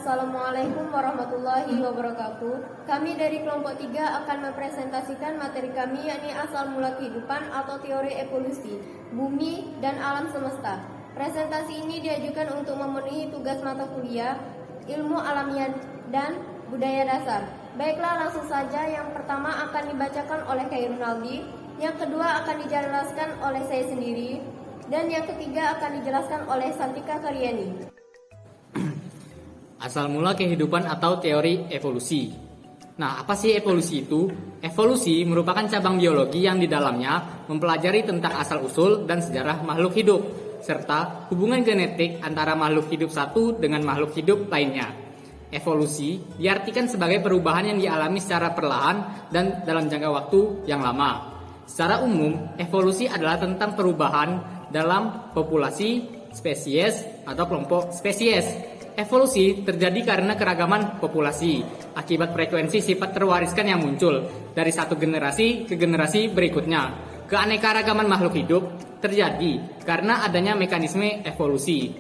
Assalamualaikum warahmatullahi wabarakatuh. Kami dari kelompok 3 akan mempresentasikan materi kami, yakni asal mula kehidupan atau teori evolusi, bumi dan alam semesta. Presentasi ini diajukan untuk memenuhi tugas mata kuliah ilmu alamiah dan budaya dasar. Baiklah, langsung saja. Yang pertama akan dibacakan oleh Khairul Naldi, yang kedua akan dijelaskan oleh saya sendiri, dan yang ketiga akan dijelaskan oleh Santika Karyani. Asal mula kehidupan atau teori evolusi. Nah, apa sih evolusi itu? Evolusi merupakan cabang biologi yang di dalamnya mempelajari tentang asal-usul dan sejarah makhluk hidup, serta hubungan genetik antara makhluk hidup satu dengan makhluk hidup lainnya. Evolusi diartikan sebagai perubahan yang dialami secara perlahan dan dalam jangka waktu yang lama. Secara umum, evolusi adalah tentang perubahan dalam populasi, spesies, atau kelompok spesies. Evolusi terjadi karena keragaman populasi, akibat frekuensi sifat terwariskan yang muncul dari satu generasi ke generasi berikutnya. Keanekaragaman makhluk hidup terjadi karena adanya mekanisme evolusi.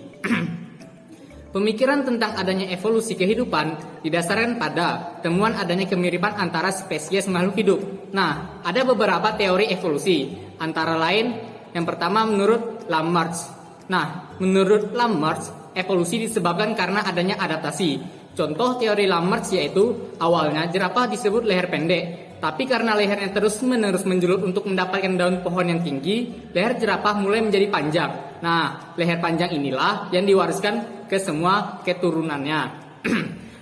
Pemikiran tentang adanya evolusi kehidupan didasarkan pada temuan adanya kemiripan antara spesies makhluk hidup. Nah, ada beberapa teori evolusi, antara lain yang pertama menurut Lamarck. Nah, menurut Lamarck, evolusi disebabkan karena adanya adaptasi. Contoh teori Lamarck yaitu awalnya jerapah disebut leher pendek, tapi karena lehernya terus-menerus menjulur untuk mendapatkan daun pohon yang tinggi, leher jerapah mulai menjadi panjang. Nah, leher panjang inilah yang diwariskan ke semua keturunannya.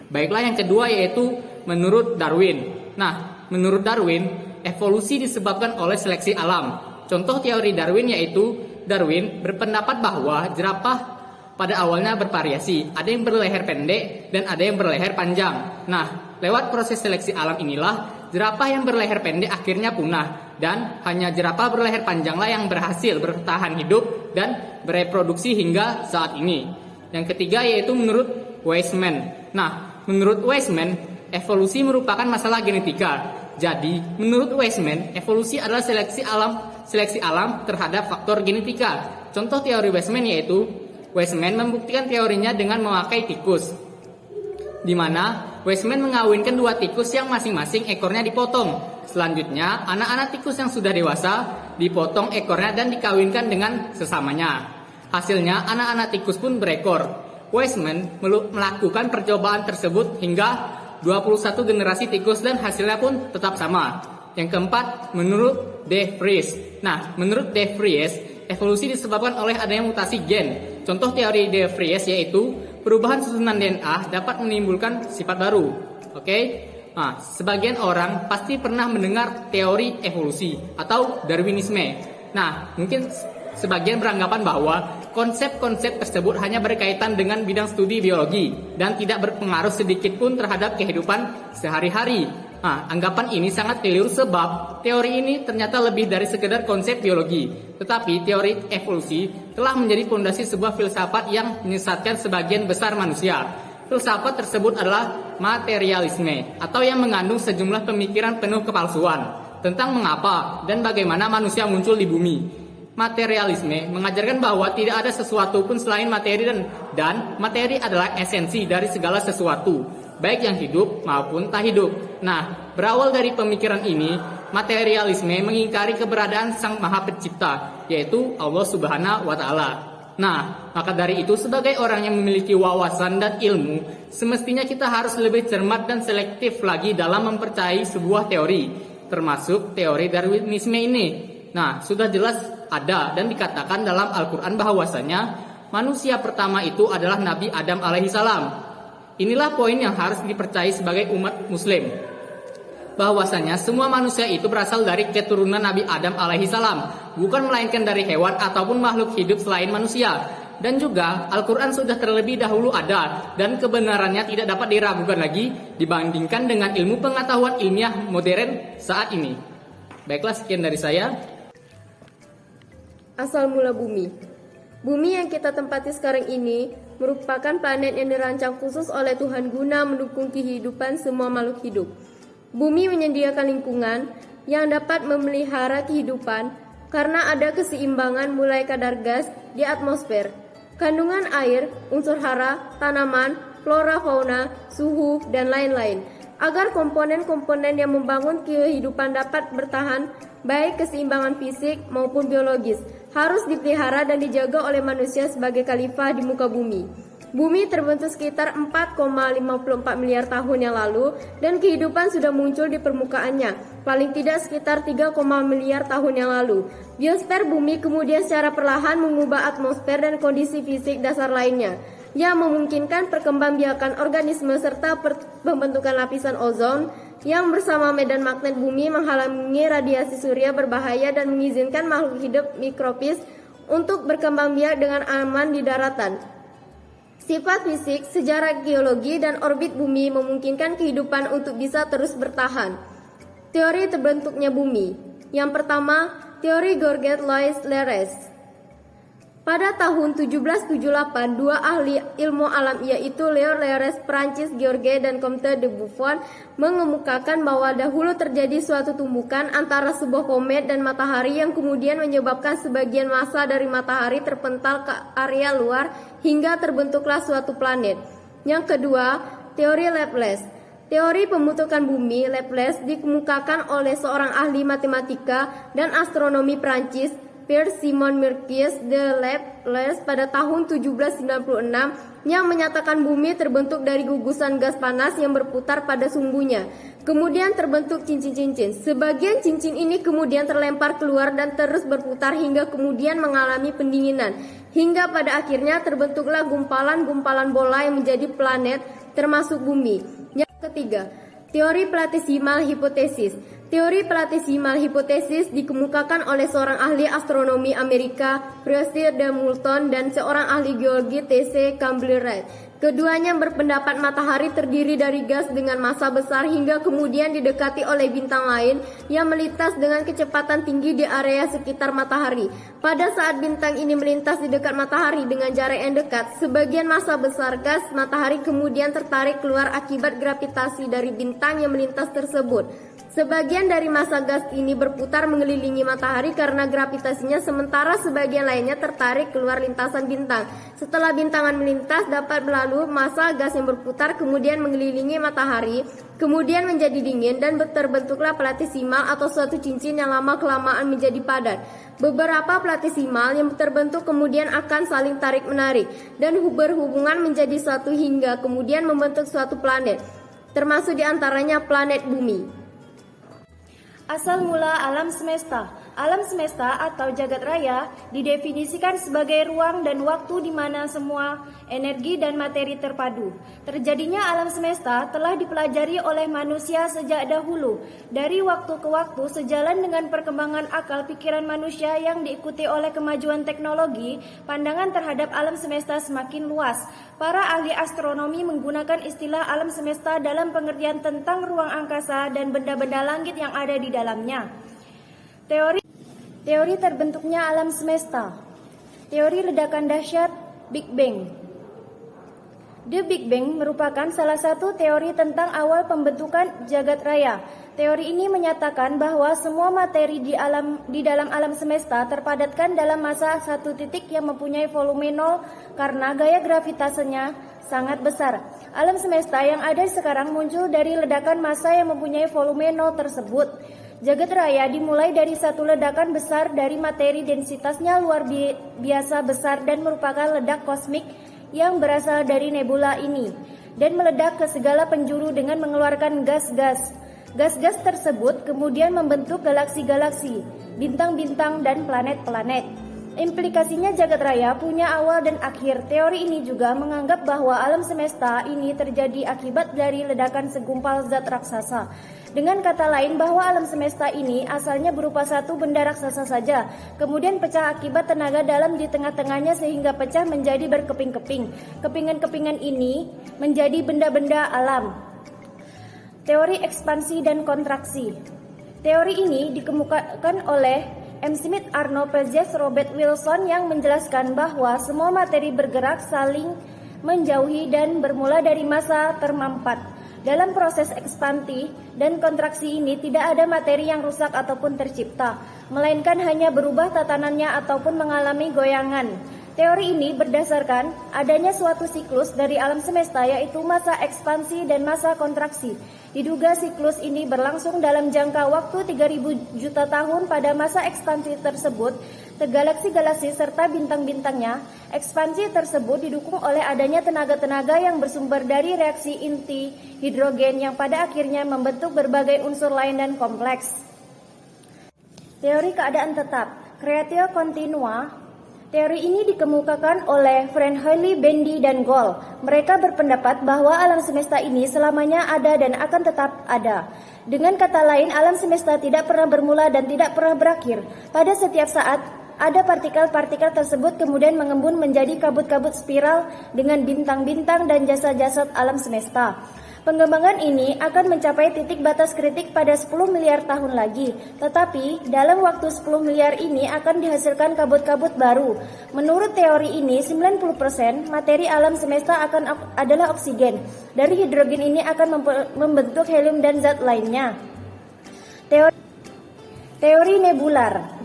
Baiklah, yang kedua yaitu menurut Darwin. Nah, menurut Darwin, evolusi disebabkan oleh seleksi alam. Contoh teori Darwin yaitu Darwin berpendapat bahwa jerapah pada awalnya bervariasi, ada yang berleher pendek dan ada yang berleher panjang. Nah, lewat proses seleksi alam inilah jerapah yang berleher pendek akhirnya punah dan hanya jerapah berleher panjanglah yang berhasil bertahan hidup dan bereproduksi hingga saat ini. Yang ketiga yaitu menurut Weismann. Nah, menurut Weismann, evolusi merupakan masalah genetika. Jadi, menurut Weismann, evolusi adalah seleksi alam terhadap faktor genetika. Contoh teori Weismann yaitu Weismann membuktikan teorinya dengan memakai tikus, di mana Weismann mengawinkan dua tikus yang masing-masing ekornya dipotong. Selanjutnya, anak-anak tikus yang sudah dewasa dipotong ekornya dan dikawinkan dengan sesamanya. Hasilnya, anak-anak tikus pun berekor. Weismann melakukan percobaan tersebut hingga 21 generasi tikus dan hasilnya pun tetap sama. Yang keempat, menurut De Vries. Nah, menurut De Vries, evolusi disebabkan oleh adanya mutasi gen. Contoh teori De Vries yaitu perubahan susunan DNA dapat menimbulkan sifat baru. Oke? Nah, sebagian orang pasti pernah mendengar teori evolusi atau Darwinisme. Nah, mungkin sebagian beranggapan bahwa konsep-konsep tersebut hanya berkaitan dengan bidang studi biologi dan tidak berpengaruh sedikit pun terhadap kehidupan sehari-hari. Nah, anggapan ini sangat keliru sebab teori ini ternyata lebih dari sekedar konsep biologi. Tetapi teori evolusi telah menjadi fondasi sebuah filsafat yang menyesatkan sebagian besar manusia. Filsafat tersebut adalah materialisme atau yang mengandung sejumlah pemikiran penuh kepalsuan tentang mengapa dan bagaimana manusia muncul di bumi. Materialisme mengajarkan bahwa tidak ada sesuatu pun selain materi dan materi adalah esensi dari segala sesuatu, baik yang hidup maupun tak hidup. Nah, berawal dari pemikiran ini, materialisme mengingkari keberadaan Sang Maha Pencipta, yaitu Allah Subhanahu wa Ta'ala. Nah, maka dari itu sebagai orang yang memiliki wawasan dan ilmu, semestinya kita harus lebih cermat dan selektif lagi dalam mempercayai sebuah teori, termasuk teori Darwinisme ini. Nah, sudah jelas ada dan dikatakan dalam Al-Quran bahwasanya manusia pertama itu adalah Nabi Adam alaihissalam. Inilah poin yang harus dipercayai sebagai umat muslim, bahwasanya semua manusia itu berasal dari keturunan Nabi Adam alaihissalam, bukan melainkan dari hewan ataupun makhluk hidup selain manusia. Dan juga Al-Quran sudah terlebih dahulu ada dan kebenarannya tidak dapat diragukan lagi dibandingkan dengan ilmu pengetahuan ilmiah modern saat ini. Baiklah, sekian dari saya. Asal mula bumi. Bumi yang kita tempati sekarang ini merupakan planet yang dirancang khusus oleh Tuhan guna mendukung kehidupan semua makhluk hidup. Bumi menyediakan lingkungan yang dapat memelihara kehidupan karena ada keseimbangan mulai kadar gas di atmosfer, kandungan air, unsur hara, tanaman, flora fauna, suhu, dan lain-lain. Agar komponen-komponen yang membangun kehidupan dapat bertahan, baik keseimbangan fisik maupun biologis, harus dipelihara dan dijaga oleh manusia sebagai khalifah di muka bumi. Bumi terbentuk sekitar 4,54 miliar tahun yang lalu dan kehidupan sudah muncul di permukaannya, paling tidak sekitar 3, miliar tahun yang lalu. Biosfer bumi kemudian secara perlahan mengubah atmosfer dan kondisi fisik dasar lainnya, yang memungkinkan perkembangbiakan organisme serta pembentukan lapisan ozon yang bersama medan magnet bumi menghalangi radiasi surya berbahaya dan mengizinkan makhluk hidup mikrobis untuk berkembang biak dengan aman di daratan. Sifat fisik, sejarah geologi, dan orbit bumi memungkinkan kehidupan untuk bisa terus bertahan. Teori terbentuknya bumi. Yang pertama, teori Gourget-Lois-Leres. Pada tahun 1778, dua ahli ilmu alam yaitu Leo Leres Prancis George dan Comte de Buffon mengemukakan bahwa dahulu terjadi suatu tumbukan antara sebuah komet dan matahari yang kemudian menyebabkan sebagian massa dari matahari terpental ke area luar hingga terbentuklah suatu planet. Yang kedua, teori Laplace. Teori pembentukan bumi Laplace dikemukakan oleh seorang ahli matematika dan astronomi Prancis, Pierre Simon Marquis de Laplace pada tahun 1796 yang menyatakan bumi terbentuk dari gugusan gas panas yang berputar pada sumbunya. Kemudian terbentuk cincin-cincin. Sebagian cincin ini kemudian terlempar keluar dan terus berputar hingga kemudian mengalami pendinginan. Hingga pada akhirnya terbentuklah gumpalan-gumpalan bola yang menjadi planet termasuk bumi. Yang ketiga, teori platesimal hipotesis. Teori platesimal hipotesis dikemukakan oleh seorang ahli astronomi Amerika, Prosper de Moulton, dan seorang ahli geologi T.C. Campbell-Wright. Keduanya berpendapat matahari terdiri dari gas dengan massa besar hingga kemudian didekati oleh bintang lain yang melintas dengan kecepatan tinggi di area sekitar matahari. Pada saat bintang ini melintas di dekat matahari dengan jarak yang dekat, sebagian massa besar gas matahari kemudian tertarik keluar akibat gravitasi dari bintang yang melintas tersebut. Sebagian dari massa gas ini berputar mengelilingi matahari karena gravitasinya, sementara sebagian lainnya tertarik keluar lintasan bintang. Setelah bintangan melintas dapat berlalu, massa gas yang berputar kemudian mengelilingi matahari, kemudian menjadi dingin dan terbentuklah platesimal atau suatu cincin yang lama-kelamaan menjadi padat. Beberapa platesimal yang terbentuk kemudian akan saling tarik-menarik dan berhubungan menjadi satu hingga kemudian membentuk suatu planet, termasuk diantaranya planet bumi. Asal mula alam semesta. Alam semesta atau jagat raya didefinisikan sebagai ruang dan waktu di mana semua energi dan materi terpadu. Terjadinya alam semesta telah dipelajari oleh manusia sejak dahulu. Dari waktu ke waktu, sejalan dengan perkembangan akal pikiran manusia yang diikuti oleh kemajuan teknologi, pandangan terhadap alam semesta semakin luas. Para ahli astronomi menggunakan istilah alam semesta dalam pengertian tentang ruang angkasa dan benda-benda langit yang ada di dalamnya. Teori terbentuknya alam semesta. Teori ledakan dahsyat Big Bang. The Big Bang merupakan salah satu teori tentang awal pembentukan jagat raya. Teori ini menyatakan bahwa semua materi di dalam alam semesta terpadatkan dalam massa satu titik yang mempunyai volume nol karena gaya gravitasinya sangat besar. Alam semesta yang ada sekarang muncul dari ledakan massa yang mempunyai volume nol tersebut. Jagat raya dimulai dari satu ledakan besar dari materi densitasnya luar biasa besar dan merupakan ledak kosmik yang berasal dari nebula ini dan meledak ke segala penjuru dengan mengeluarkan gas-gas. Gas-gas tersebut kemudian membentuk galaksi-galaksi, bintang-bintang, dan planet-planet. Implikasinya jagat raya punya awal dan akhir. Teori ini juga menganggap bahwa alam semesta ini terjadi akibat dari ledakan segumpal zat raksasa. Dengan kata lain, bahwa alam semesta ini asalnya berupa satu benda raksasa saja, kemudian pecah akibat tenaga dalam di tengah-tengahnya sehingga pecah menjadi berkeping-keping. Kepingan-kepingan ini menjadi benda-benda alam. Teori ekspansi dan kontraksi. Teori ini dikemukakan oleh M. Smith, Arno Pezes, Robert Wilson yang menjelaskan bahwa semua materi bergerak saling menjauhi dan bermula dari massa termampat. Dalam proses ekspansi dan kontraksi ini tidak ada materi yang rusak ataupun tercipta, melainkan hanya berubah tatanannya ataupun mengalami goyangan. Teori ini berdasarkan adanya suatu siklus dari alam semesta, yaitu masa ekspansi dan masa kontraksi. Diduga siklus ini berlangsung dalam jangka waktu 3000 juta tahun. Pada masa ekspansi tersebut, galaksi-galaksi serta bintang-bintangnya. Ekspansi tersebut didukung oleh adanya tenaga-tenaga yang bersumber dari reaksi inti hidrogen yang pada akhirnya membentuk berbagai unsur lain dan kompleks. Teori keadaan tetap, creatio continua. Teori ini dikemukakan oleh Frank Haley, Bendy, dan Gould. Mereka berpendapat bahwa alam semesta ini selamanya ada dan akan tetap ada. Dengan kata lain, alam semesta tidak pernah bermula dan tidak pernah berakhir. Pada setiap saat, ada partikel-partikel tersebut kemudian mengembun menjadi kabut-kabut spiral dengan bintang-bintang dan jasad-jasad alam semesta. Pengembangan ini akan mencapai titik batas kritik pada 10 miliar tahun lagi. Tetapi, dalam waktu 10 miliar ini akan dihasilkan kabut-kabut baru. Menurut teori ini, 90% materi alam semesta adalah oksigen. Dari hidrogen ini akan membentuk helium dan zat lainnya. Teori nebular.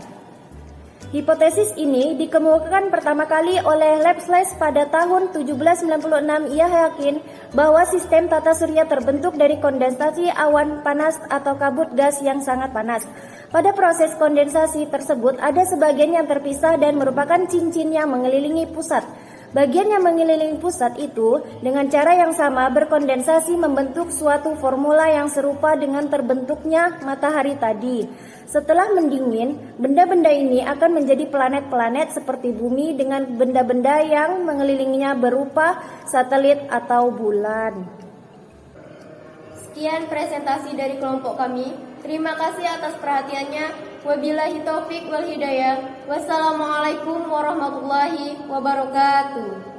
Hipotesis ini dikemukakan pertama kali oleh Laplace pada tahun 1796. Ia yakin bahwa sistem tata surya terbentuk dari kondensasi awan panas atau kabut gas yang sangat panas. Pada proses kondensasi tersebut ada sebagian yang terpisah dan merupakan cincin yang mengelilingi pusat. Bagian yang mengelilingi pusat itu dengan cara yang sama berkondensasi membentuk suatu formula yang serupa dengan terbentuknya matahari tadi. Setelah mendingin, benda-benda ini akan menjadi planet-planet seperti bumi dengan benda-benda yang mengelilinginya berupa satelit atau bulan. Sekian presentasi dari kelompok kami. Terima kasih atas perhatiannya. Wabillahi taufik wal hidayah. Wassalamualaikum warahmatullahi wabarakatuh.